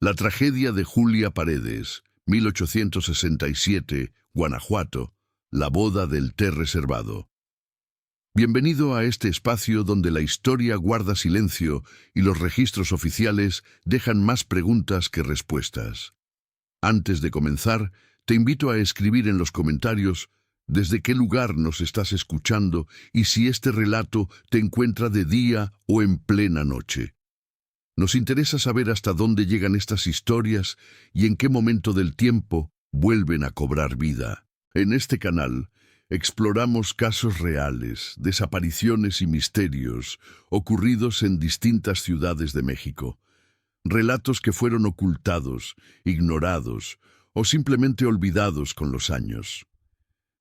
La tragedia de Julia Paredes, 1867, Guanajuato, la boda del té reservado. Bienvenido a este espacio donde la historia guarda silencio y los registros oficiales dejan más preguntas que respuestas. Antes de comenzar, te invito a escribir en los comentarios desde qué lugar nos estás escuchando y si este relato te encuentra de día o en plena noche. Nos interesa saber hasta dónde llegan estas historias y en qué momento del tiempo vuelven a cobrar vida. En este canal exploramos casos reales, desapariciones y misterios ocurridos en distintas ciudades de México. Relatos que fueron ocultados, ignorados o simplemente olvidados con los años.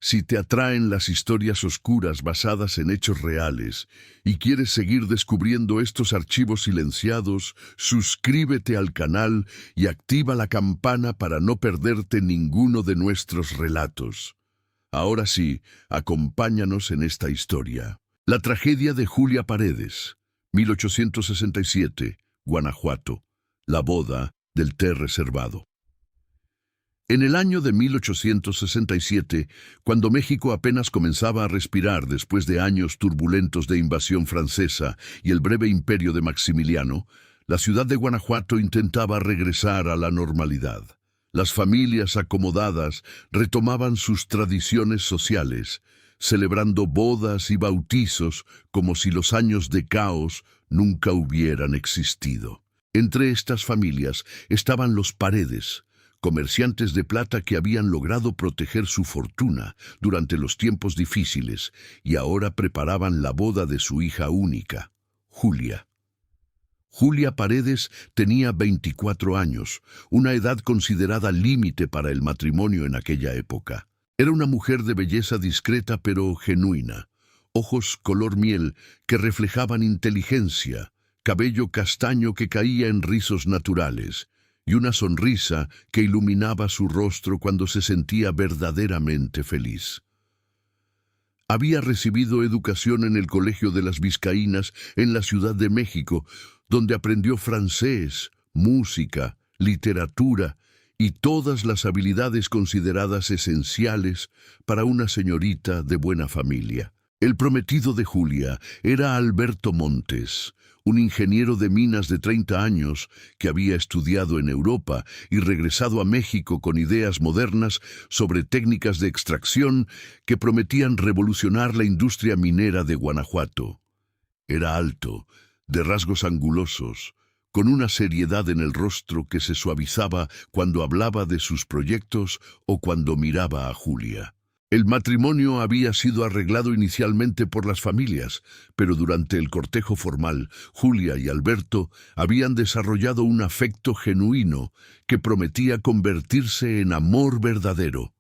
Si te atraen las historias oscuras basadas en hechos reales y quieres seguir descubriendo estos archivos silenciados, suscríbete al canal y activa la campana para no perderte ninguno de nuestros relatos. Ahora sí, acompáñanos en esta historia. La tragedia de Julia Paredes, 1867, Guanajuato. La boda del té reservado. En el año de 1867, cuando México apenas comenzaba a respirar después de años turbulentos de invasión francesa y el breve imperio de Maximiliano, la ciudad de Guanajuato intentaba regresar a la normalidad. Las familias acomodadas retomaban sus tradiciones sociales, celebrando bodas y bautizos como si los años de caos nunca hubieran existido. Entre estas familias estaban los Paredes, comerciantes de plata que habían logrado proteger su fortuna durante los tiempos difíciles y ahora preparaban la boda de su hija única, Julia. Julia Paredes tenía 24 años, una edad considerada límite para el matrimonio en aquella época. Era una mujer de belleza discreta pero genuina, ojos color miel que reflejaban inteligencia, cabello castaño que caía en rizos naturales, y una sonrisa que iluminaba su rostro cuando se sentía verdaderamente feliz. Había recibido educación en el Colegio de las Vizcaínas en la Ciudad de México, donde aprendió francés, música, literatura y todas las habilidades consideradas esenciales para una señorita de buena familia. El prometido de Julia era Alberto Montes, un ingeniero de minas de 30 años que había estudiado en Europa y regresado a México con ideas modernas sobre técnicas de extracción que prometían revolucionar la industria minera de Guanajuato. Era alto, de rasgos angulosos, con una seriedad en el rostro que se suavizaba cuando hablaba de sus proyectos o cuando miraba a Julia. El matrimonio había sido arreglado inicialmente por las familias, pero durante el cortejo formal, Julia y Alberto habían desarrollado un afecto genuino que prometía convertirse en amor verdadero.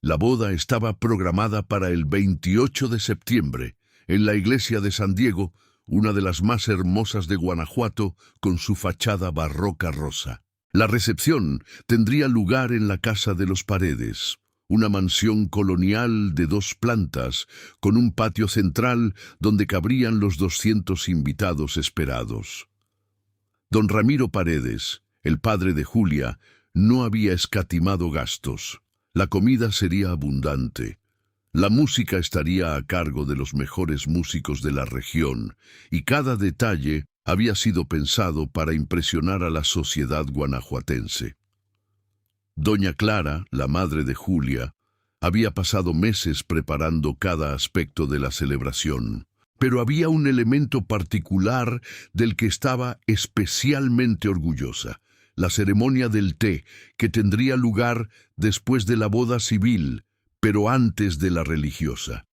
La boda estaba programada para el 28 de septiembre, en la iglesia de San Diego, una de las más hermosas de Guanajuato, con su fachada barroca rosa. La recepción tendría lugar en la casa de los Paredes, una mansión colonial de 2 plantas, con un patio central donde cabrían los 200 invitados esperados. Don Ramiro Paredes, el padre de Julia, no había escatimado gastos. La comida sería abundante. La música estaría a cargo de los mejores músicos de la región, y cada detalle había sido pensado para impresionar a la sociedad guanajuatense. Doña Clara, la madre de Julia, había pasado meses preparando cada aspecto de la celebración, pero había un elemento particular del que estaba especialmente orgullosa: la ceremonia del té, que tendría lugar después de la boda civil, pero antes de la religiosa.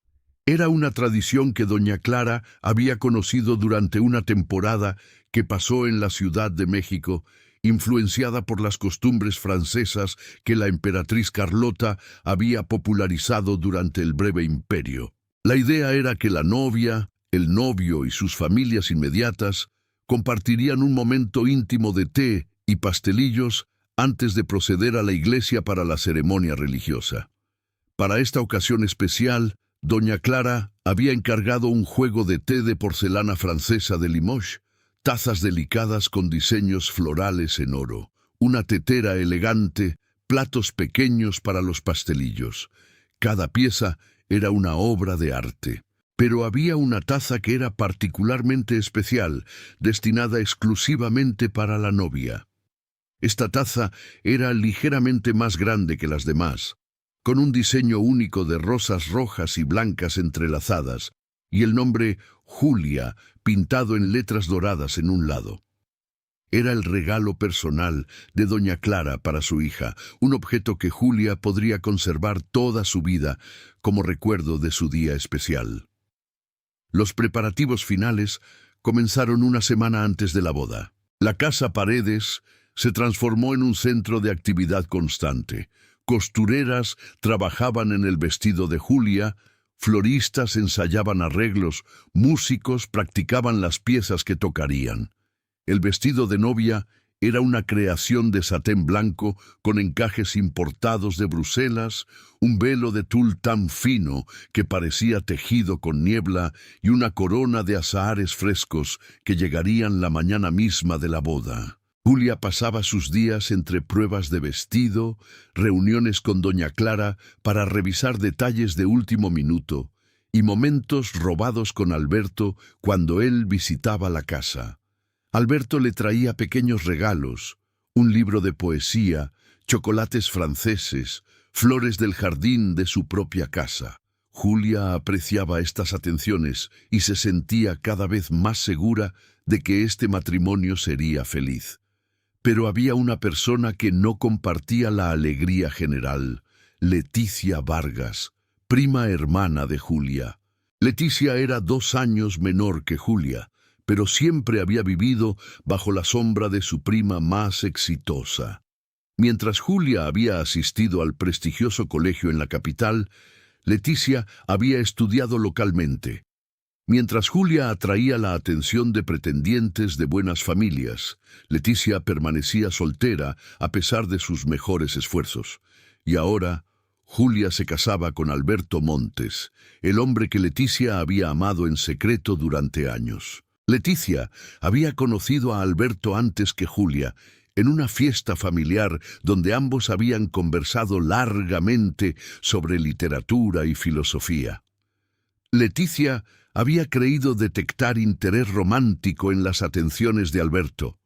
Era una tradición que doña Clara había conocido durante una temporada que pasó en la Ciudad de México, influenciada por las costumbres francesas que la emperatriz Carlota había popularizado durante el breve imperio. La idea era que la novia, el novio y sus familias inmediatas compartirían un momento íntimo de té y pastelillos antes de proceder a la iglesia para la ceremonia religiosa. Para esta ocasión especial, doña Clara había encargado un juego de té de porcelana francesa de Limoges, tazas delicadas con diseños florales en oro, una tetera elegante, platos pequeños para los pastelillos. Cada pieza era una obra de arte. Pero había una taza que era particularmente especial, destinada exclusivamente para la novia. Esta taza era ligeramente más grande que las demás, con un diseño único de rosas rojas y blancas entrelazadas, y el nombre Julia pintado en letras doradas en un lado. Era el regalo personal de doña Clara para su hija, un objeto que Julia podría conservar toda su vida como recuerdo de su día especial. Los preparativos finales comenzaron una semana antes de la boda. La casa Paredes se transformó en un centro de actividad constante. Costureras trabajaban en el vestido de Julia, floristas ensayaban arreglos, músicos practicaban las piezas que tocarían. El vestido de novia era una creación de satén blanco con encajes importados de Bruselas, un velo de tul tan fino que parecía tejido con niebla y una corona de azahares frescos que llegarían la mañana misma de la boda. Julia pasaba sus días entre pruebas de vestido, reuniones con doña Clara para revisar detalles de último minuto y momentos robados con Alberto cuando él visitaba la casa. Alberto le traía pequeños regalos, un libro de poesía, chocolates franceses, flores del jardín de su propia casa. Julia apreciaba estas atenciones y se sentía cada vez más segura de que este matrimonio sería feliz. Pero había una persona que no compartía la alegría general: Leticia Vargas, prima hermana de Julia. Leticia era 2 años menor que Julia, pero siempre había vivido bajo la sombra de su prima más exitosa. Mientras Julia había asistido al prestigioso colegio en la capital, Leticia había estudiado localmente. Mientras Julia atraía la atención de pretendientes de buenas familias, Leticia permanecía soltera a pesar de sus mejores esfuerzos. Y ahora, Julia se casaba con Alberto Montes, el hombre que Leticia había amado en secreto durante años. Leticia había conocido a Alberto antes que Julia, en una fiesta familiar donde ambos habían conversado largamente sobre literatura y filosofía. Leticia había creído detectar interés romántico en las atenciones de Alberto,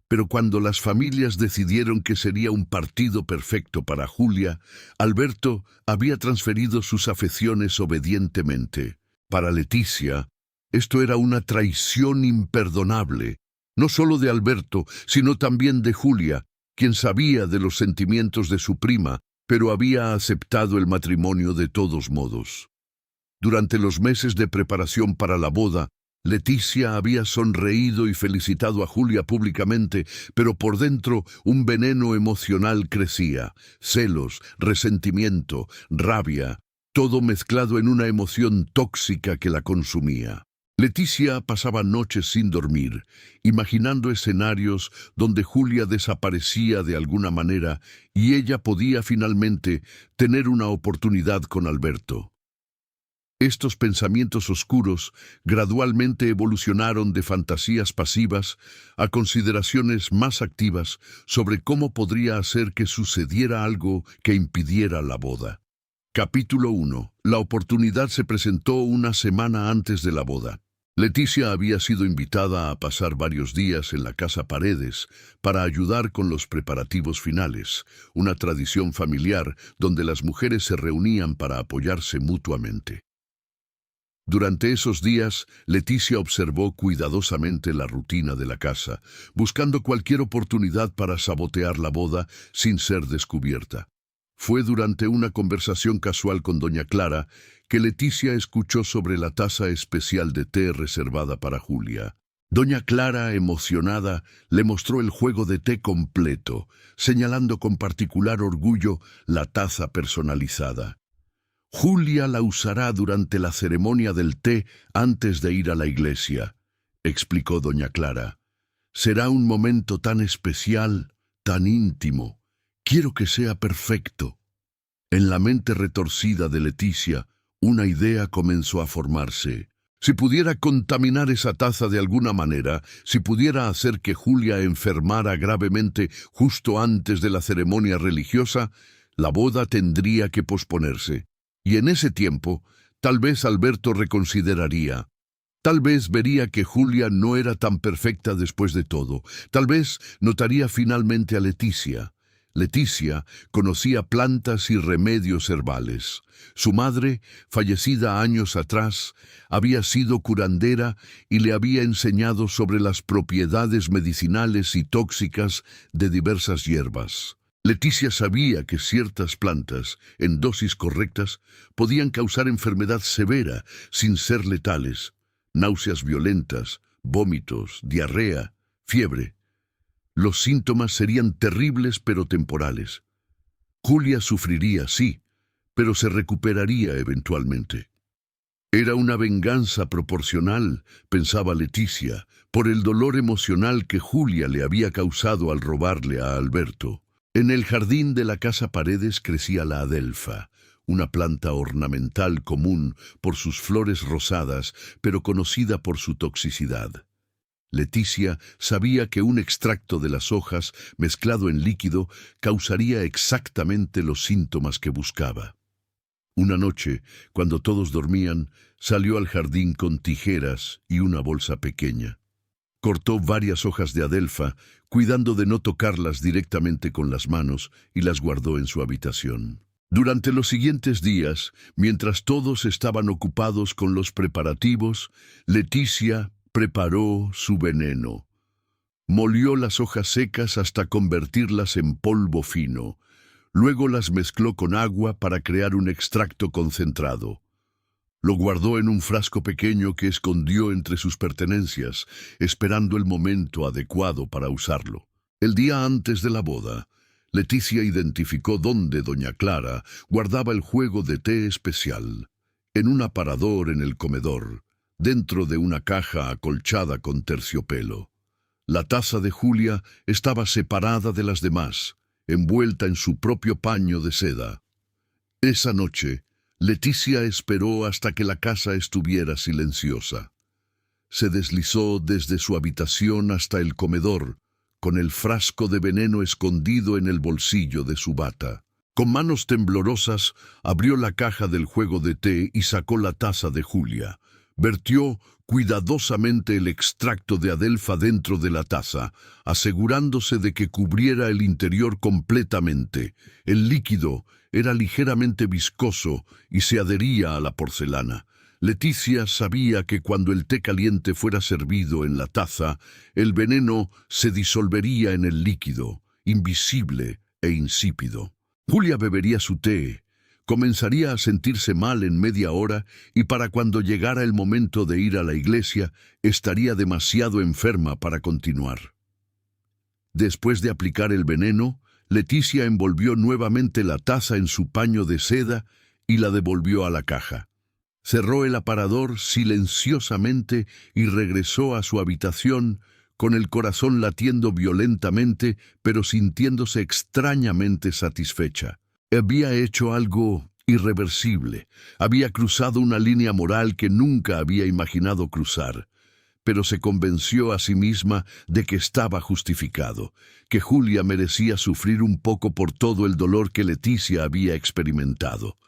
pero cuando las familias decidieron que sería un partido perfecto para Julia, Alberto había transferido sus afecciones obedientemente. Para Leticia, esto era una traición imperdonable, no solo de Alberto, sino también de Julia, quien sabía de los sentimientos de su prima, pero había aceptado el matrimonio de todos modos. Durante los meses de preparación para la boda, Leticia había sonreído y felicitado a Julia públicamente, pero por dentro un veneno emocional crecía: celos, resentimiento, rabia, todo mezclado en una emoción tóxica que la consumía. Leticia pasaba noches sin dormir, imaginando escenarios donde Julia desaparecía de alguna manera y ella podía finalmente tener una oportunidad con Alberto. Estos pensamientos oscuros gradualmente evolucionaron de fantasías pasivas a consideraciones más activas sobre cómo podría hacer que sucediera algo que impidiera la boda. Capítulo 1. La oportunidad se presentó una semana antes de la boda. Leticia había sido invitada a pasar varios días en la casa Paredes para ayudar con los preparativos finales, una tradición familiar donde las mujeres se reunían para apoyarse mutuamente. Durante esos días, Leticia observó cuidadosamente la rutina de la casa, buscando cualquier oportunidad para sabotear la boda sin ser descubierta. Fue durante una conversación casual con doña Clara que Leticia escuchó sobre la taza especial de té reservada para Julia. Doña Clara, emocionada, le mostró el juego de té completo, señalando con particular orgullo la taza personalizada. Julia la usará durante la ceremonia del té antes de ir a la iglesia, explicó doña Clara. Será un momento tan especial, tan íntimo. Quiero que sea perfecto. En la mente retorcida de Leticia, una idea comenzó a formarse. Si pudiera contaminar esa taza de alguna manera, si pudiera hacer que Julia enfermara gravemente justo antes de la ceremonia religiosa, la boda tendría que posponerse. Y en ese tiempo, tal vez Alberto reconsideraría. Tal vez vería que Julia no era tan perfecta después de todo. Tal vez notaría finalmente a Leticia. Leticia conocía plantas y remedios herbales. Su madre, fallecida años atrás, había sido curandera y le había enseñado sobre las propiedades medicinales y tóxicas de diversas hierbas. Leticia sabía que ciertas plantas, en dosis correctas, podían causar enfermedad severa sin ser letales. Náuseas violentas, vómitos, diarrea, fiebre. Los síntomas serían terribles pero temporales. Julia sufriría, sí, pero se recuperaría eventualmente. Era una venganza proporcional, pensaba Leticia, por el dolor emocional que Julia le había causado al robarle a Alberto. En el jardín de la casa Paredes crecía la adelfa, una planta ornamental común por sus flores rosadas, pero conocida por su toxicidad. Leticia sabía que un extracto de las hojas, mezclado en líquido, causaría exactamente los síntomas que buscaba. Una noche, cuando todos dormían, salió al jardín con tijeras y una bolsa pequeña. Cortó varias hojas de adelfa, cuidando de no tocarlas directamente con las manos, y las guardó en su habitación. Durante los siguientes días, mientras todos estaban ocupados con los preparativos, Leticia preparó su veneno. Molió las hojas secas hasta convertirlas en polvo fino. Luego las mezcló con agua para crear un extracto concentrado. Lo guardó en un frasco pequeño que escondió entre sus pertenencias, esperando el momento adecuado para usarlo. El día antes de la boda, Leticia identificó dónde doña Clara guardaba el juego de té especial, en un aparador en el comedor, dentro de una caja acolchada con terciopelo. La taza de Julia estaba separada de las demás, envuelta en su propio paño de seda. Esa noche, Leticia esperó hasta que la casa estuviera silenciosa. Se deslizó desde su habitación hasta el comedor, con el frasco de veneno escondido en el bolsillo de su bata. Con manos temblorosas, abrió la caja del juego de té y sacó la taza de Julia. Vertió cuidadosamente el extracto de adelfa dentro de la taza, asegurándose de que cubriera el interior completamente. El líquido era ligeramente viscoso y se adhería a la porcelana. Leticia sabía que cuando el té caliente fuera servido en la taza, el veneno se disolvería en el líquido, invisible e insípido. Julia bebería su té, comenzaría a sentirse mal en media hora y para cuando llegara el momento de ir a la iglesia, estaría demasiado enferma para continuar. Después de aplicar el veneno, Leticia envolvió nuevamente la taza en su paño de seda y la devolvió a la caja. Cerró el aparador silenciosamente y regresó a su habitación con el corazón latiendo violentamente, pero sintiéndose extrañamente satisfecha. Había hecho algo irreversible, había cruzado una línea moral que nunca había imaginado cruzar, pero se convenció a sí misma de que estaba justificado, que Julia merecía sufrir un poco por todo el dolor que Leticia había experimentado.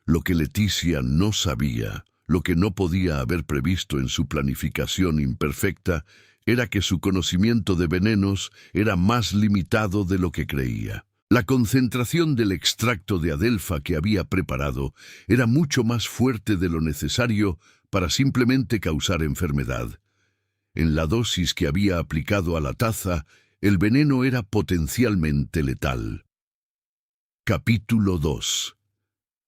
Lo que Leticia no sabía, lo que no podía haber previsto en su planificación imperfecta, era que su conocimiento de venenos era más limitado de lo que creía. La concentración del extracto de adelfa que había preparado era mucho más fuerte de lo necesario para simplemente causar enfermedad. En la dosis que había aplicado a la taza, el veneno era potencialmente letal. Capítulo 2.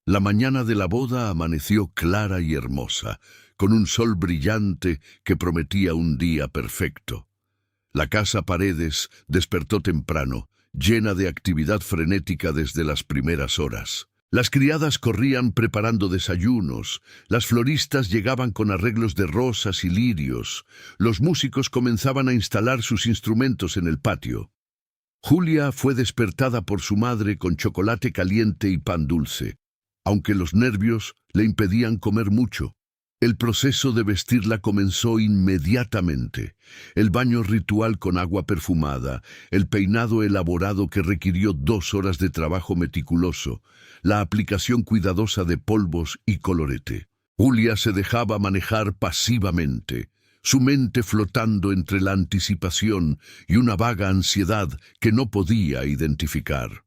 La mañana de la boda amaneció clara y hermosa, con un sol brillante que prometía un día perfecto. La casa Paredes despertó temprano, llena de actividad frenética desde las primeras horas. Las criadas corrían preparando desayunos, las floristas llegaban con arreglos de rosas y lirios, los músicos comenzaban a instalar sus instrumentos en el patio. Julia fue despertada por su madre con chocolate caliente y pan dulce, aunque los nervios le impedían comer mucho. El proceso de vestirla comenzó inmediatamente. El baño ritual con agua perfumada, el peinado elaborado que requirió 2 horas de trabajo meticuloso, la aplicación cuidadosa de polvos y colorete. Julia se dejaba manejar pasivamente, su mente flotando entre la anticipación y una vaga ansiedad que no podía identificar.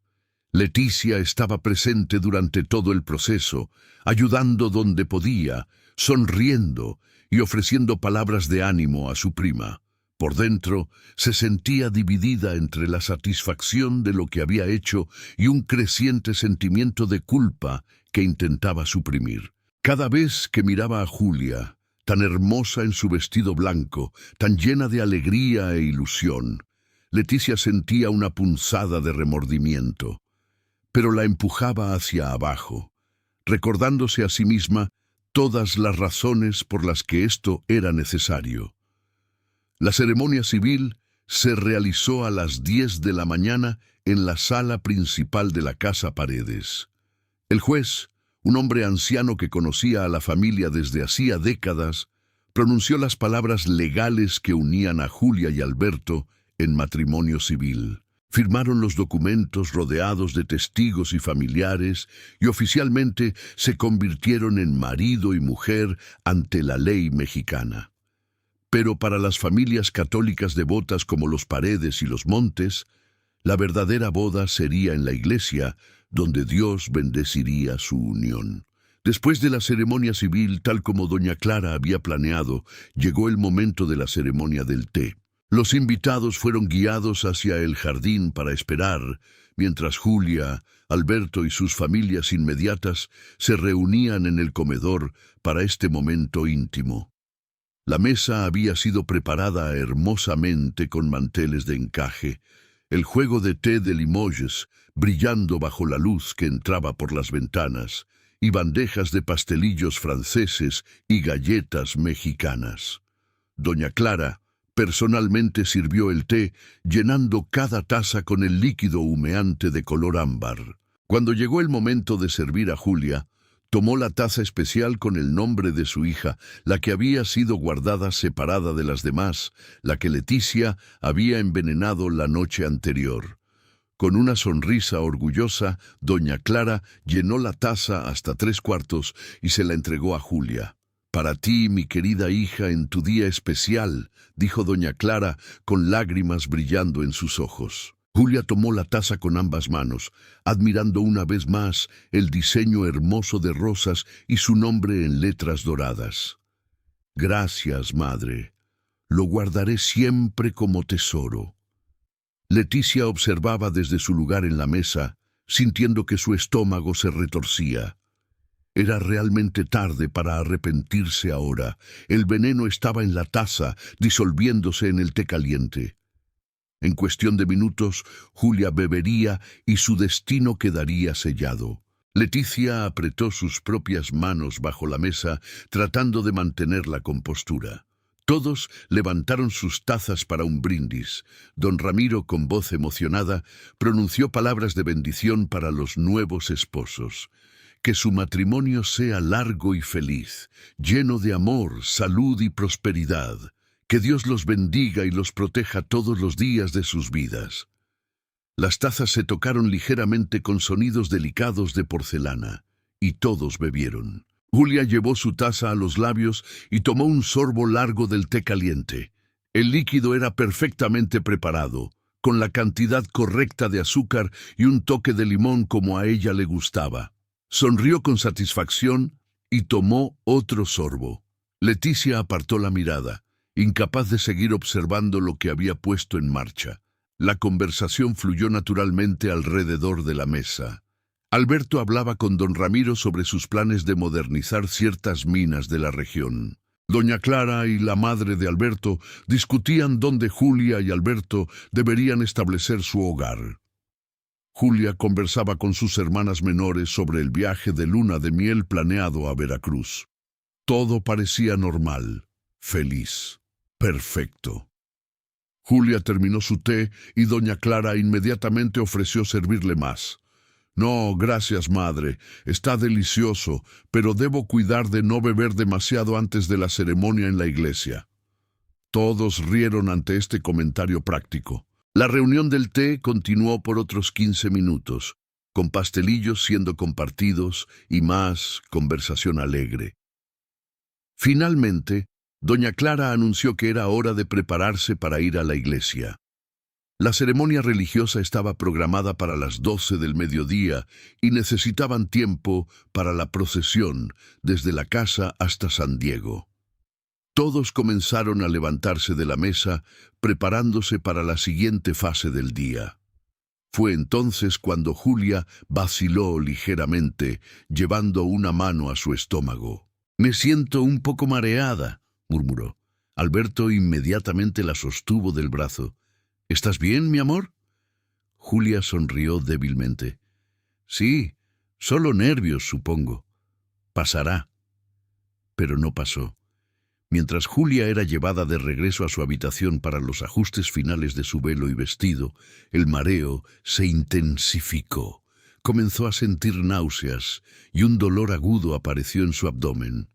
Leticia estaba presente durante todo el proceso, ayudando donde podía, sonriendo y ofreciendo palabras de ánimo a su prima. Por dentro, se sentía dividida entre la satisfacción de lo que había hecho y un creciente sentimiento de culpa que intentaba suprimir. Cada vez que miraba a Julia, tan hermosa en su vestido blanco, tan llena de alegría e ilusión, Leticia sentía una punzada de remordimiento, pero la empujaba hacia abajo, recordándose a sí misma todas las razones por las que esto era necesario. La ceremonia civil se realizó a las 10 de la mañana en la sala principal de la Casa Paredes. El juez, un hombre anciano que conocía a la familia desde hacía décadas, pronunció las palabras legales que unían a Julia y Alberto en matrimonio civil. Firmaron los documentos rodeados de testigos y familiares y oficialmente se convirtieron en marido y mujer ante la ley mexicana. Pero para las familias católicas devotas como los Paredes y los Montes, la verdadera boda sería en la iglesia, donde Dios bendeciría su unión. Después de la ceremonia civil, tal como doña Clara había planeado, llegó el momento de la ceremonia del té. Los invitados fueron guiados hacia el jardín para esperar, mientras Julia, Alberto y sus familias inmediatas se reunían en el comedor para este momento íntimo. La mesa había sido preparada hermosamente con manteles de encaje, el juego de té de Limoges brillando bajo la luz que entraba por las ventanas, y bandejas de pastelillos franceses y galletas mexicanas. Doña Clara personalmente sirvió el té, llenando cada taza con el líquido humeante de color ámbar. Cuando llegó el momento de servir a Julia, tomó la taza especial con el nombre de su hija, la que había sido guardada separada de las demás, la que Leticia había envenenado la noche anterior. Con una sonrisa orgullosa, doña Clara llenó la taza hasta 3/4 y se la entregó a Julia. «Para ti, mi querida hija, en tu día especial», dijo doña Clara, con lágrimas brillando en sus ojos. Julia tomó la taza con ambas manos, admirando una vez más el diseño hermoso de rosas y su nombre en letras doradas. «Gracias, madre. Lo guardaré siempre como tesoro». Leticia observaba desde su lugar en la mesa, sintiendo que su estómago se retorcía. Era realmente tarde para arrepentirse ahora. El veneno estaba en la taza, disolviéndose en el té caliente. En cuestión de minutos, Julia bebería y su destino quedaría sellado. Leticia apretó sus propias manos bajo la mesa, tratando de mantener la compostura. Todos levantaron sus tazas para un brindis. Don Ramiro, con voz emocionada, pronunció palabras de bendición para los nuevos esposos. Que su matrimonio sea largo y feliz, lleno de amor, salud y prosperidad. Que Dios los bendiga y los proteja todos los días de sus vidas. Las tazas se tocaron ligeramente con sonidos delicados de porcelana, y todos bebieron. Julia llevó su taza a los labios y tomó un sorbo largo del té caliente. El líquido era perfectamente preparado, con la cantidad correcta de azúcar y un toque de limón como a ella le gustaba. Sonrió con satisfacción y tomó otro sorbo. Leticia apartó la mirada, incapaz de seguir observando lo que había puesto en marcha. La conversación fluyó naturalmente alrededor de la mesa. Alberto hablaba con don Ramiro sobre sus planes de modernizar ciertas minas de la región. Doña Clara y la madre de Alberto discutían dónde Julia y Alberto deberían establecer su hogar. Julia conversaba con sus hermanas menores sobre el viaje de luna de miel planeado a Veracruz. Todo parecía normal, feliz, perfecto. Julia terminó su té y doña Clara inmediatamente ofreció servirle más. No, gracias, madre. Está delicioso, pero debo cuidar de no beber demasiado antes de la ceremonia en la iglesia. Todos rieron ante este comentario práctico. La reunión del té continuó por otros 15 minutos, con pastelillos siendo compartidos y más conversación alegre. Finalmente, doña Clara anunció que era hora de prepararse para ir a la iglesia. La ceremonia religiosa estaba programada para las 12 del mediodía y necesitaban tiempo para la procesión desde la casa hasta San Diego. Todos comenzaron a levantarse de la mesa, preparándose para la siguiente fase del día. Fue entonces cuando Julia vaciló ligeramente, llevando una mano a su estómago. «Me siento un poco mareada», murmuró. Alberto inmediatamente la sostuvo del brazo. «¿Estás bien, mi amor?» Julia sonrió débilmente. «Sí, solo nervios, supongo. Pasará». Pero no pasó. Mientras Julia era llevada de regreso a su habitación para los ajustes finales de su velo y vestido, el mareo se intensificó. Comenzó a sentir náuseas y un dolor agudo apareció en su abdomen.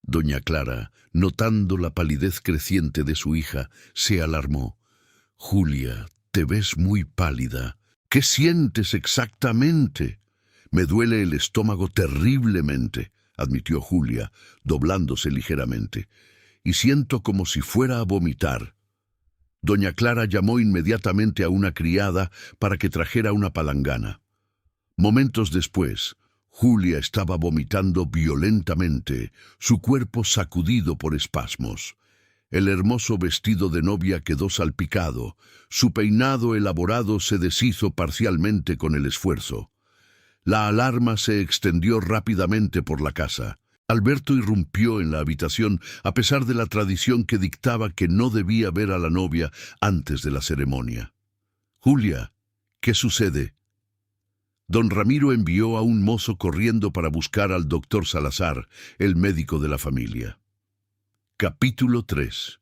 Doña Clara, notando la palidez creciente de su hija, se alarmó. «Julia, te ves muy pálida. ¿Qué sientes exactamente?» «Me duele el estómago terriblemente», admitió Julia, doblándose ligeramente. «Y siento como si fuera a vomitar». Doña Clara llamó inmediatamente a una criada para que trajera una palangana. Momentos después, Julia estaba vomitando violentamente, su cuerpo sacudido por espasmos. El hermoso vestido de novia quedó salpicado, su peinado elaborado se deshizo parcialmente con el esfuerzo. La alarma se extendió rápidamente por la casa. Alberto irrumpió en la habitación a pesar de la tradición que dictaba que no debía ver a la novia antes de la ceremonia. «Julia, ¿qué sucede?» Don Ramiro envió a un mozo corriendo para buscar al doctor Salazar, el médico de la familia. Capítulo 3.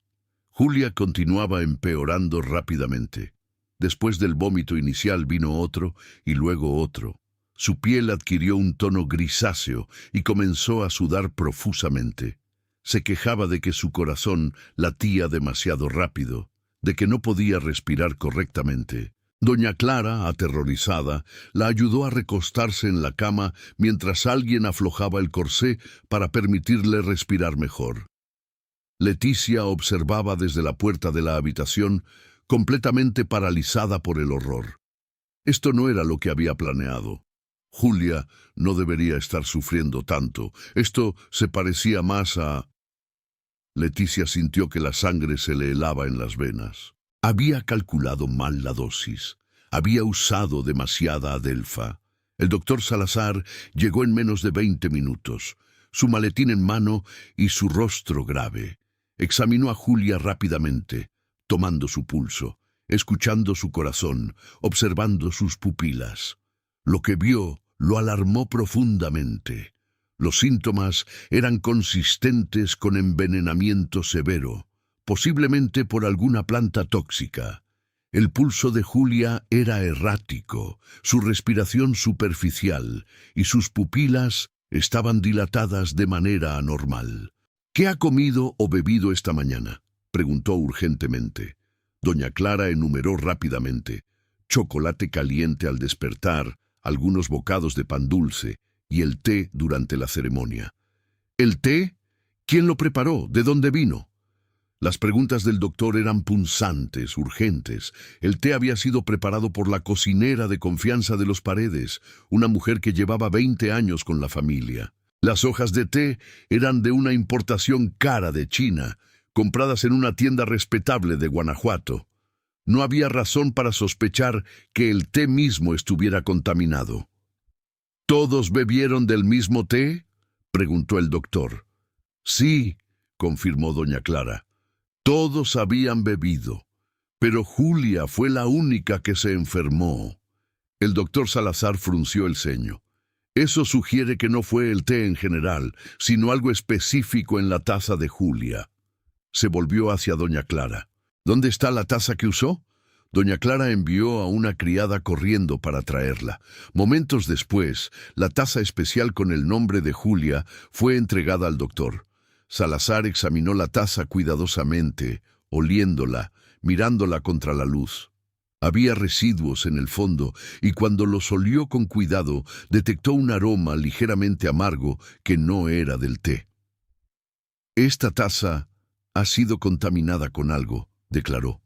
Julia continuaba empeorando rápidamente. Después del vómito inicial vino otro y luego otro. Su piel adquirió un tono grisáceo y comenzó a sudar profusamente. Se quejaba de que su corazón latía demasiado rápido, de que no podía respirar correctamente. Doña Clara, aterrorizada, la ayudó a recostarse en la cama mientras alguien aflojaba el corsé para permitirle respirar mejor. Leticia observaba desde la puerta de la habitación, completamente paralizada por el horror. Esto no era lo que había planeado. Julia no debería estar sufriendo tanto. Esto se parecía más a... Leticia sintió que la sangre se le helaba en las venas. Había calculado mal la dosis. Había usado demasiada adelfa. El doctor Salazar llegó en menos de 20 minutos, su maletín en mano y su rostro grave. Examinó a Julia rápidamente, tomando su pulso, escuchando su corazón, observando sus pupilas. Lo que vio lo alarmó profundamente. Los síntomas eran consistentes con envenenamiento severo, posiblemente por alguna planta tóxica. El pulso de Julia era errático, su respiración superficial y sus pupilas estaban dilatadas de manera anormal. «¿Qué ha comido o bebido esta mañana?», preguntó urgentemente. Doña Clara enumeró rápidamente: chocolate caliente al despertar, algunos bocados de pan dulce y el té durante la ceremonia. «¿El té? ¿Quién lo preparó? ¿De dónde vino?». Las preguntas del doctor eran punzantes, urgentes. El té había sido preparado por la cocinera de confianza de los Paredes, una mujer que llevaba 20 años con la familia. Las hojas de té eran de una importación cara de China, compradas en una tienda respetable de Guanajuato. No había razón para sospechar que el té mismo estuviera contaminado. «¿Todos bebieron del mismo té?», preguntó el doctor. «Sí», confirmó doña Clara. «Todos habían bebido, pero Julia fue la única que se enfermó». El doctor Salazar frunció el ceño. «Eso sugiere que no fue el té en general, sino algo específico en la taza de Julia». Se volvió hacia doña Clara. «¿Dónde está la taza que usó?». Doña Clara envió a una criada corriendo para traerla. Momentos después, la taza especial con el nombre de Julia fue entregada al doctor. Salazar examinó la taza cuidadosamente, oliéndola, mirándola contra la luz. Había residuos en el fondo, y cuando los olió con cuidado, detectó un aroma ligeramente amargo que no era del té. «Esta taza ha sido contaminada con algo», declaró.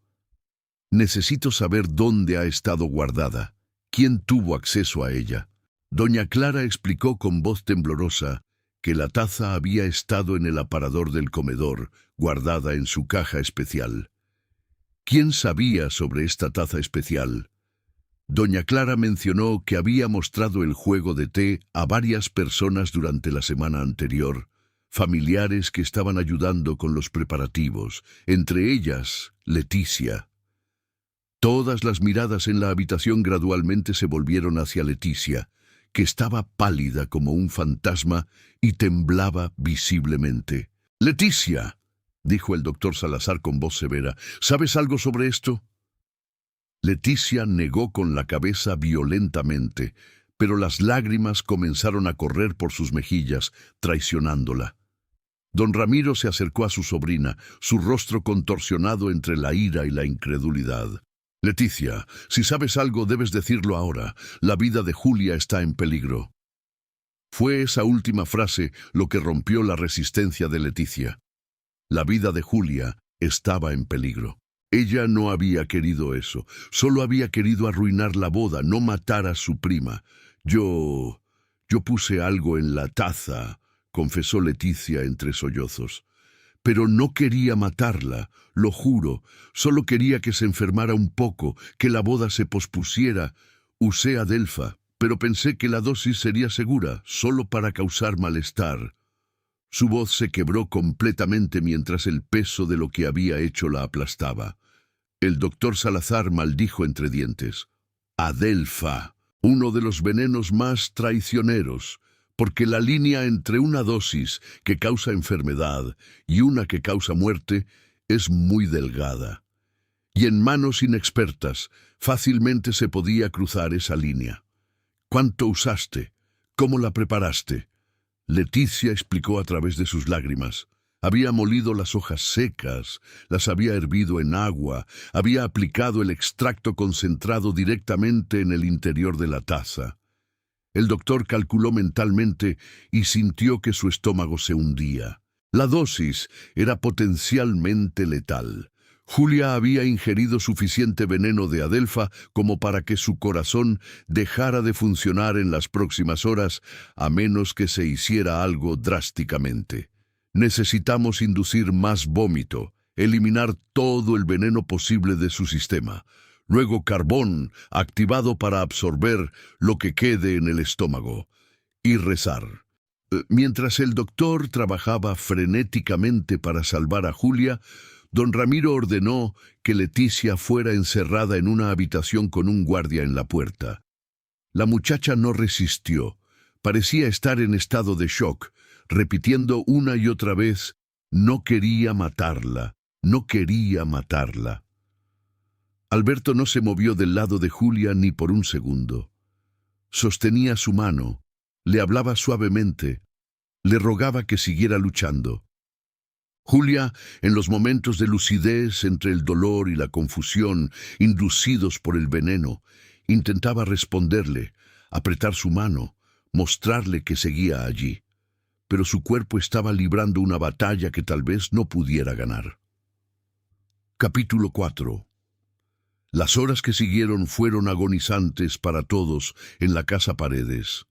«Necesito saber dónde ha estado guardada, quién tuvo acceso a ella». Doña Clara explicó con voz temblorosa que la taza había estado en el aparador del comedor, guardada en su caja especial. ¿Quién sabía sobre esta taza especial? Doña Clara mencionó que había mostrado el juego de té a varias personas durante la semana anterior, familiares que estaban ayudando con los preparativos, entre ellas Leticia. Todas las miradas en la habitación gradualmente se volvieron hacia Leticia, que estaba pálida como un fantasma y temblaba visiblemente. «Leticia», dijo el doctor Salazar con voz severa, «¿sabes algo sobre esto?» Leticia negó con la cabeza violentamente, pero las lágrimas comenzaron a correr por sus mejillas, traicionándola. Don Ramiro se acercó a su sobrina, su rostro contorsionado entre la ira y la incredulidad. «Leticia, si sabes algo debes decirlo ahora. La vida de Julia está en peligro». Fue esa última frase lo que rompió la resistencia de Leticia. La vida de Julia estaba en peligro. Ella no había querido eso, solo había querido arruinar la boda, no matar a su prima. Yo puse algo en la taza», confesó Leticia entre sollozos. «Pero no quería matarla, lo juro. Solo quería que se enfermara un poco, que la boda se pospusiera. Usé Adelfa, pero pensé que la dosis sería segura, solo para causar malestar». Su voz se quebró completamente mientras el peso de lo que había hecho la aplastaba. El doctor Salazar maldijo entre dientes. «Adelfa, uno de los venenos más traicioneros, porque la línea entre una dosis que causa enfermedad y una que causa muerte es muy delgada. Y en manos inexpertas fácilmente se podía cruzar esa línea. ¿Cuánto usaste? ¿Cómo la preparaste?». Leticia explicó a través de sus lágrimas. Había molido las hojas secas, las había hervido en agua, había aplicado el extracto concentrado directamente en el interior de la taza. El doctor calculó mentalmente y sintió que su estómago se hundía. La dosis era potencialmente letal. Julia había ingerido suficiente veneno de Adelfa como para que su corazón dejara de funcionar en las próximas horas, a menos que se hiciera algo drásticamente. Necesitamos inducir más vómito, eliminar todo el veneno posible de su sistema. Luego carbón activado para absorber lo que quede en el estómago. Y rezar. Mientras el doctor trabajaba frenéticamente para salvar a Julia, don Ramiro ordenó que Leticia fuera encerrada en una habitación con un guardia en la puerta. La muchacha no resistió. Parecía estar en estado de shock, repitiendo una y otra vez: «No quería matarla, no quería matarla». Alberto no se movió del lado de Julia ni por un segundo. Sostenía su mano, le hablaba suavemente, le rogaba que siguiera luchando. Julia, en los momentos de lucidez entre el dolor y la confusión inducidos por el veneno, intentaba responderle, apretar su mano, mostrarle que seguía allí. Pero su cuerpo estaba librando una batalla que tal vez no pudiera ganar. Capítulo 4. Las horas que siguieron fueron agonizantes para todos en la casa Paredes.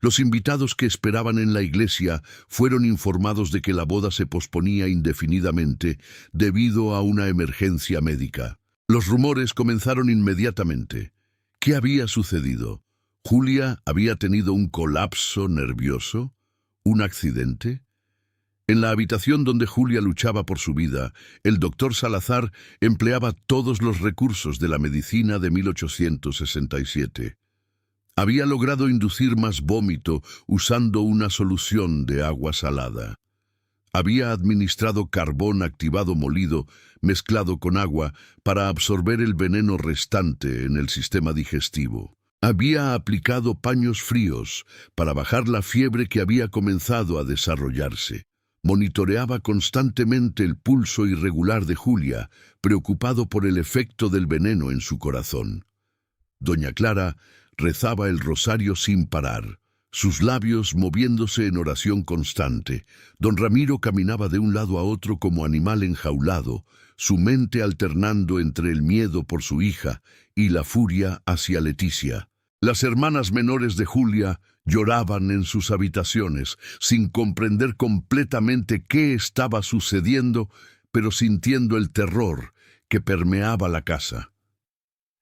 Los invitados que esperaban en la iglesia fueron informados de que la boda se posponía indefinidamente debido a una emergencia médica. Los rumores comenzaron inmediatamente. ¿Qué había sucedido? ¿Julia había tenido un colapso nervioso? ¿Un accidente? En la habitación donde Julia luchaba por su vida, el doctor Salazar empleaba todos los recursos de la medicina de 1867. Había logrado inducir más vómito usando una solución de agua salada. había administrado carbón activado molido mezclado con agua para absorber el veneno restante en el sistema digestivo. Había aplicado paños fríos para bajar la fiebre que había comenzado a desarrollarse. Monitoreaba constantemente el pulso irregular de Julia, preocupado por el efecto del veneno en su corazón. Doña Clara rezaba el rosario sin parar, sus labios moviéndose en oración constante. Don Ramiro caminaba de un lado a otro como animal enjaulado, su mente alternando entre el miedo por su hija y la furia hacia Leticia. Las hermanas menores de Julia lloraban en sus habitaciones, sin comprender completamente qué estaba sucediendo, pero sintiendo el terror que permeaba la casa.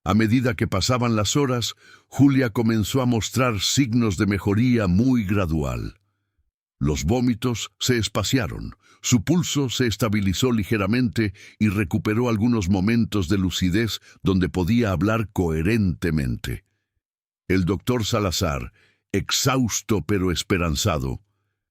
A medida que pasaban las horas, Julia comenzó a mostrar signos de mejoría muy gradual. Los vómitos se espaciaron, su pulso se estabilizó ligeramente y recuperó algunos momentos de lucidez donde podía hablar coherentemente. El doctor Salazar, exhausto pero esperanzado,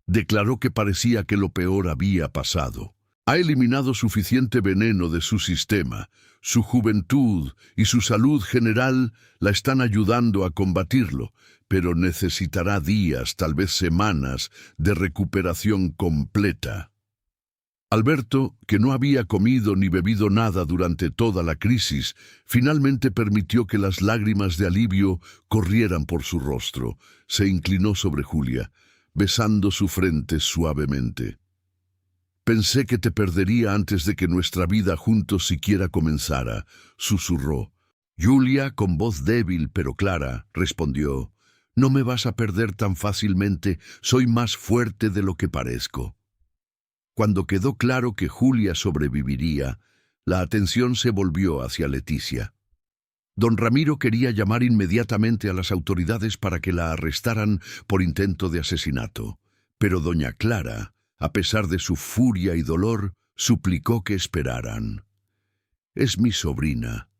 declaró que parecía que lo peor había pasado. Ha eliminado suficiente veneno de su sistema. Su juventud y su salud general la están ayudando a combatirlo, pero necesitará días, tal vez semanas, de recuperación completa. Alberto, que no había comido ni bebido nada durante toda la crisis, finalmente permitió que las lágrimas de alivio corrieran por su rostro. Se inclinó sobre Julia, besando su frente suavemente. «Pensé que te perdería antes de que nuestra vida juntos siquiera comenzara», susurró. Julia, con voz débil pero clara, respondió: «No me vas a perder tan fácilmente, soy más fuerte de lo que parezco». Cuando quedó claro que Julia sobreviviría, la atención se volvió hacia Leticia. Don Ramiro quería llamar inmediatamente a las autoridades para que la arrestaran por intento de asesinato, pero doña Clara, a pesar de su furia y dolor, suplicó que esperaran. «Es mi sobrina,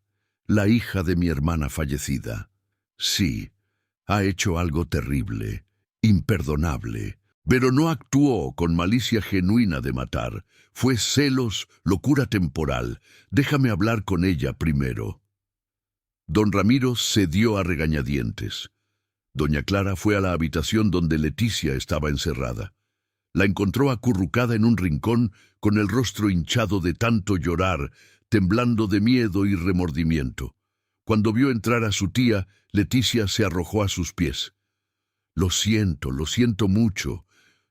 la hija de mi hermana fallecida. Sí, ha hecho algo terrible, imperdonable, pero no actuó con malicia genuina de matar. Fue celos, locura temporal. Déjame hablar con ella primero». Don Ramiro cedió a regañadientes. Doña Clara fue a la habitación donde Leticia estaba encerrada. La encontró acurrucada en un rincón, con el rostro hinchado de tanto llorar, temblando de miedo y remordimiento. Cuando vio entrar a su tía, Leticia se arrojó a sus pies. Lo siento mucho.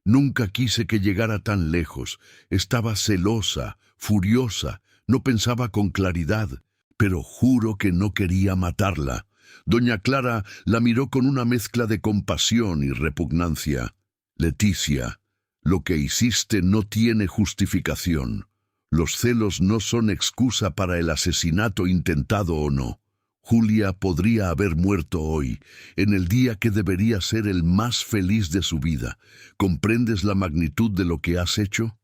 Nunca quise que llegara tan lejos. Estaba celosa, furiosa, no pensaba con claridad, pero juro que no quería matarla». Doña Clara la miró con una mezcla de compasión y repugnancia. «Leticia, lo que hiciste no tiene justificación. Los celos no son excusa para el asesinato intentado o no. Julia podría haber muerto hoy, en el día que debería ser el más feliz de su vida. ¿Comprendes la magnitud de lo que has hecho?»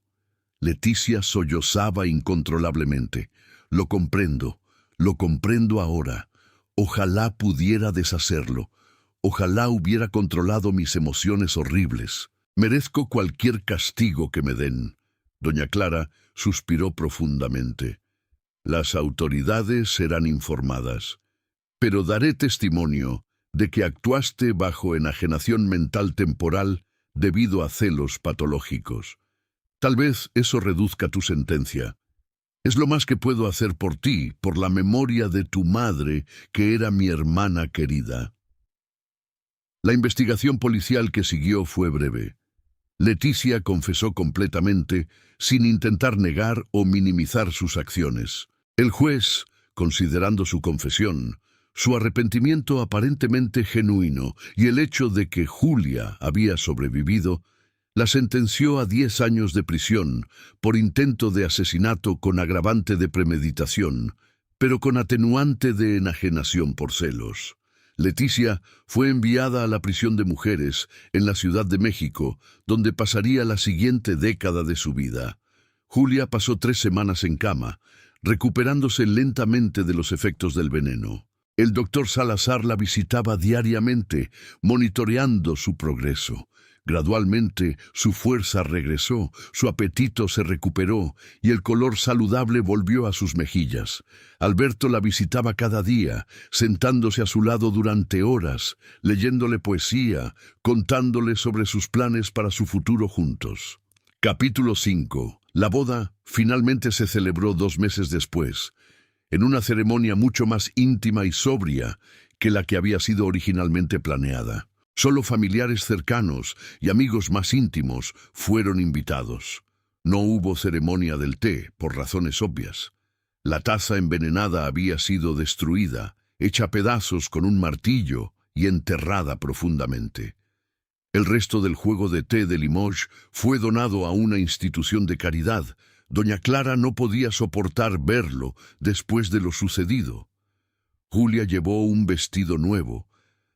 Leticia sollozaba incontrolablemente. Lo comprendo ahora. Ojalá pudiera deshacerlo. Ojalá hubiera controlado mis emociones horribles. Merezco cualquier castigo que me den». Doña Clara suspiró profundamente. «Las autoridades serán informadas, pero daré testimonio de que actuaste bajo enajenación mental temporal debido a celos patológicos. Tal vez eso reduzca tu sentencia. Es lo más que puedo hacer por ti, por la memoria de tu madre, que era mi hermana querida». La investigación policial que siguió fue breve. Leticia confesó completamente, sin intentar negar o minimizar sus acciones. El juez, considerando su confesión, su arrepentimiento aparentemente genuino y el hecho de que Julia había sobrevivido, la sentenció a 10 años de prisión por intento de asesinato con agravante de premeditación, pero con atenuante de enajenación por celos. Leticia fue enviada a la prisión de mujeres en la Ciudad de México, donde pasaría la siguiente década de su vida. Julia pasó 3 semanas en cama, recuperándose lentamente de los efectos del veneno. El doctor Salazar la visitaba diariamente, monitoreando su progreso. Gradualmente, su fuerza regresó, su apetito se recuperó y el color saludable volvió a sus mejillas. Alberto la visitaba cada día, sentándose a su lado durante horas, leyéndole poesía, contándole sobre sus planes para su futuro juntos. Capítulo 5. La boda finalmente se celebró 2 meses después, en una ceremonia mucho más íntima y sobria que la que había sido originalmente planeada. Solo familiares cercanos y amigos más íntimos fueron invitados. No hubo ceremonia del té, por razones obvias. La taza envenenada había sido destruida, hecha a pedazos con un martillo y enterrada profundamente. El resto del juego de té de Limoges fue donado a una institución de caridad. Doña Clara no podía soportar verlo después de lo sucedido. Julia llevó un vestido nuevo,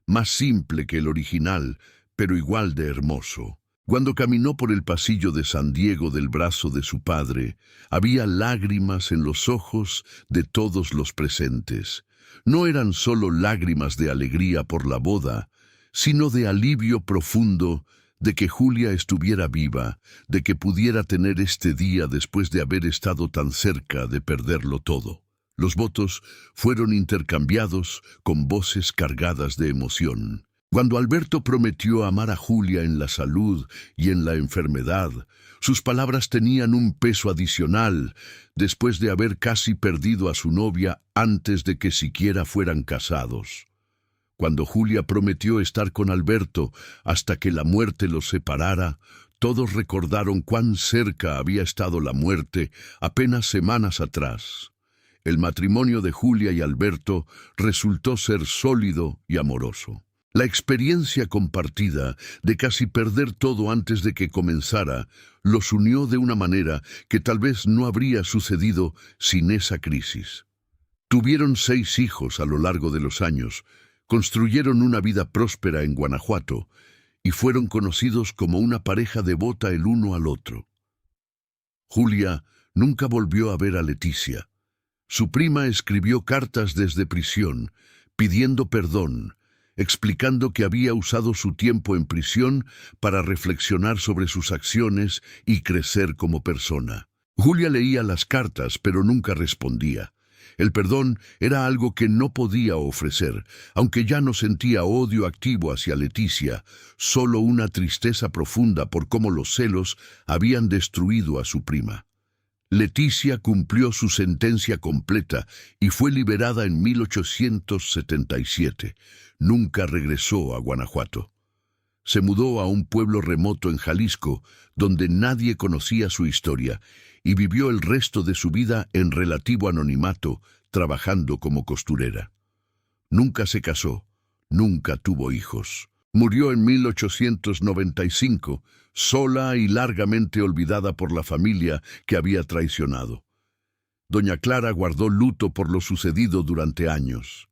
más simple que el original, pero igual de hermoso. Cuando caminó por el pasillo de San Diego del brazo de su padre, había lágrimas en los ojos de todos los presentes. No eran solo lágrimas de alegría por la boda, sino de alivio profundo de que Julia estuviera viva, de que pudiera tener este día después de haber estado tan cerca de perderlo todo. Los votos fueron intercambiados con voces cargadas de emoción. Cuando Alberto prometió amar a Julia en la salud y en la enfermedad, sus palabras tenían un peso adicional después de haber casi perdido a su novia antes de que siquiera fueran casados. Cuando Julia prometió estar con Alberto hasta que la muerte los separara, todos recordaron cuán cerca había estado la muerte apenas semanas atrás. El matrimonio de Julia y Alberto resultó ser sólido y amoroso. La experiencia compartida de casi perder todo antes de que comenzara los unió de una manera que tal vez no habría sucedido sin esa crisis. Tuvieron 6 hijos a lo largo de los años, construyeron una vida próspera en Guanajuato y fueron conocidos como una pareja devota el uno al otro. Julia nunca volvió a ver a Leticia. Su prima escribió cartas desde prisión, pidiendo perdón, explicando que había usado su tiempo en prisión para reflexionar sobre sus acciones y crecer como persona. Julia leía las cartas, pero nunca respondía. El perdón era algo que no podía ofrecer, aunque ya no sentía odio activo hacia Leticia, solo una tristeza profunda por cómo los celos habían destruido a su prima. Leticia cumplió su sentencia completa y fue liberada en 1877. Nunca regresó a Guanajuato. Se mudó a un pueblo remoto en Jalisco, donde nadie conocía su historia, y vivió el resto de su vida en relativo anonimato, trabajando como costurera. Nunca se casó, nunca tuvo hijos. Murió en 1895, sola y largamente olvidada por la familia que había traicionado. Doña Clara guardó luto por lo sucedido durante años.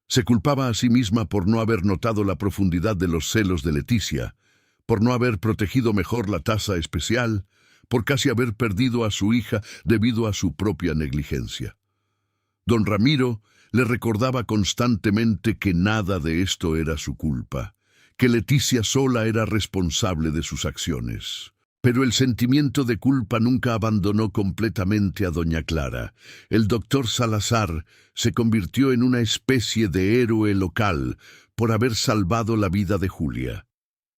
Se culpaba a sí misma por no haber notado la profundidad de los celos de Leticia, por no haber protegido mejor la taza especial, por casi haber perdido a su hija debido a su propia negligencia. Don Ramiro le recordaba constantemente que nada de esto era su culpa, que Leticia sola era responsable de sus acciones. Pero el sentimiento de culpa nunca abandonó completamente a doña Clara. El doctor Salazar se convirtió en una especie de héroe local por haber salvado la vida de Julia.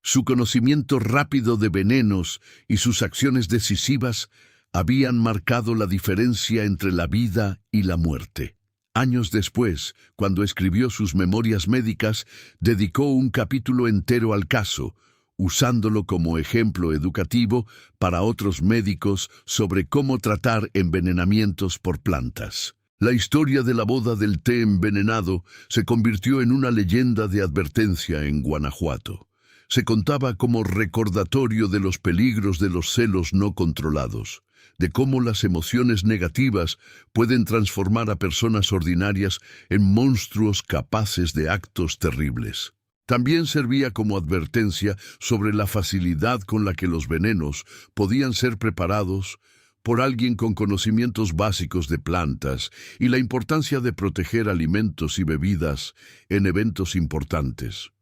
Su conocimiento rápido de venenos y sus acciones decisivas habían marcado la diferencia entre la vida y la muerte. Años después, cuando escribió sus memorias médicas, dedicó un capítulo entero al caso, usándolo como ejemplo educativo para otros médicos sobre cómo tratar envenenamientos por plantas. La historia de la boda del té envenenado se convirtió en una leyenda de advertencia en Guanajuato. Se contaba como recordatorio de los peligros de los celos no controlados, de cómo las emociones negativas pueden transformar a personas ordinarias en monstruos capaces de actos terribles. También servía como advertencia sobre la facilidad con la que los venenos podían ser preparados por alguien con conocimientos básicos de plantas y la importancia de proteger alimentos y bebidas en eventos importantes.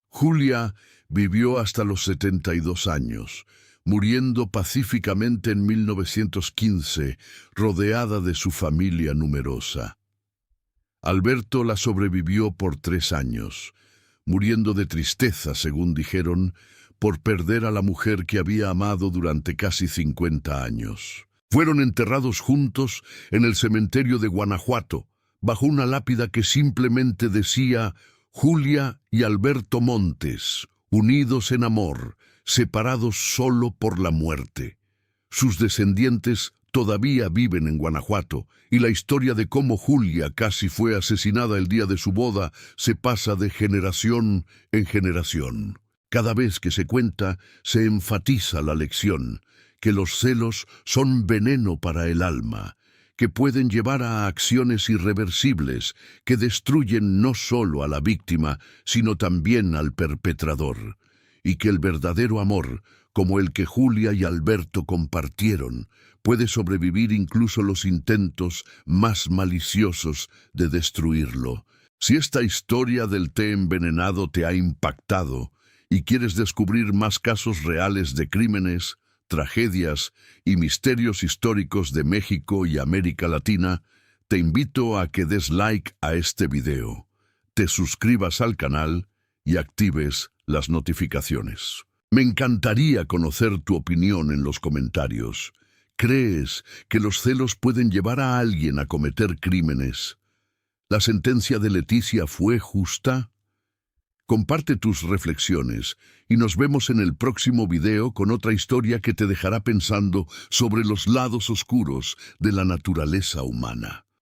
Julia Vivió hasta los 72 años, muriendo pacíficamente en 1915, rodeada de su familia numerosa. Alberto la sobrevivió por 3 años, muriendo de tristeza, según dijeron, por perder a la mujer que había amado durante casi 50 años. Fueron enterrados juntos en el cementerio de Guanajuato, bajo una lápida que simplemente decía Julia y Alberto Montes, unidos en amor, separados solo por la muerte. Sus descendientes todavía viven en Guanajuato, y la historia de cómo Julia casi fue asesinada el día de su boda se pasa de generación en generación. Cada vez que se cuenta, se enfatiza la lección, que los celos son veneno para el alma, que pueden llevar a acciones irreversibles que destruyen no solo a la víctima, sino también al perpetrador, y que el verdadero amor, como el que Julia y Alberto compartieron, puede sobrevivir incluso los intentos más maliciosos de destruirlo. Si esta historia del té envenenado te ha impactado y quieres descubrir más casos reales de crímenes, tragedias y misterios históricos de México y América Latina, te invito a que des like a este video, te suscribas al canal y actives las notificaciones. Me encantaría conocer tu opinión en los comentarios. ¿Crees que los celos pueden llevar a alguien a cometer crímenes? ¿La sentencia de Leticia fue justa? Comparte tus reflexiones y nos vemos en el próximo video con otra historia que te dejará pensando sobre los lados oscuros de la naturaleza humana.